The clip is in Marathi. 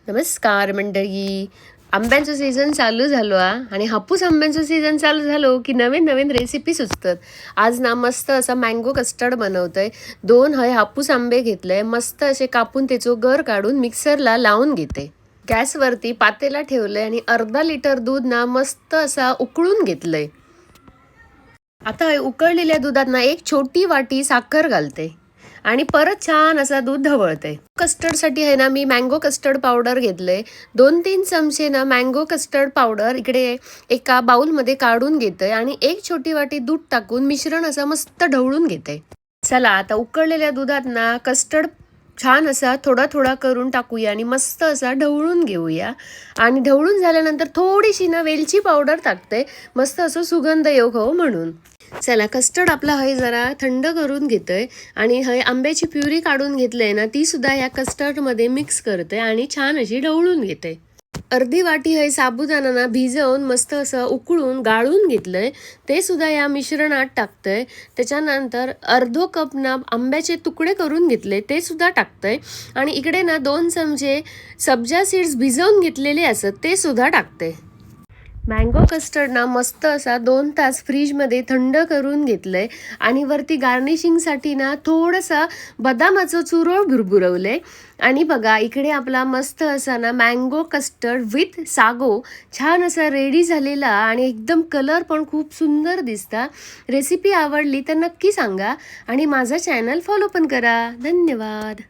नमस्कार मंडळी. आंब्यांचं सीझन चालू झालो आणि हापूस आंब्यांचं सीझन चालू झालो की नवीन नवीन रेसिपी सुचतात. आज ना मस्त असा मँगो कस्टर्ड बनवतोय. 2 हापूस आंबे घेतले, मस्त असे कापून त्याचं गर काढून मिक्सरला लावून घेते. गॅसवरती पातेला ठेवलंय आणि अर्धा लिटर दूध ना मस्त असा उकळून घेतलंय. आता उकळलेल्या दुधात ना एक छोटी वाटी साखर घालते आणि परत छान असा दूध ढवळते. कस्टर्डसाठी आहे ना मी मँगो कस्टर्ड पावडर घेतले. 2-3 चमचे ना मँगो कस्टर्ड पावडर इकडे एका बाउलमध्ये काढून घेते आणि एक छोटी वाटी दूध टाकून मिश्रण असं मस्त ढवळून घेते. चला आता उकळलेल्या दुधात ना कस्टर्ड छान असा थोडा थोडा करून टाकूया आणि मस्त असा ढवळून घेऊया. आणि ढवळून झाल्यानंतर थोडीशी ना वेलची पावडर टाकते, मस्त असं सुगंध येऊ हो म्हणून. चला कस्टर्ड आपला हय जरा थंड करून घेतोय आणि हय आंब्याची प्युरी काढून घेतलंय ना, ती सुद्धा या कस्टर्डमध्ये मिक्स करते आणि छान अशी ढवळून घेते. अर्धी वाटी हय साबुदाणा ना भिजवून मस्त असं उकळून गाळून घेतलंय, ते सुद्धा या मिश्रणात टाकतंय. त्याच्यानंतर अर्धो कप ना आंब्याचे तुकडे करून घेतले, ते सुद्धा टाकतंय आणि इकडे ना 2 चमचे सब्जा सीड्स भिजवून घेतलेले असत, ते सुद्धा टाकते. मँगो कस्टर्ड ना मस्त असा 2 तास फ्रीजमध्ये थंड करून घेतलंय आणि वरती गार्निशिंगसाठी ना थोडंसं बदामाचं चुरळ भुरभुरवले. आणि बघा इकडे आपला मस्त असा ना मँगो कस्टर्ड विथ सागो छान असा रेडी झालेला आणि एकदम कलर पण खूप सुंदर दिसता. रेसिपी आवडली तर नक्की सांगा आणि माझा चॅनल फॉलो पण करा. धन्यवाद.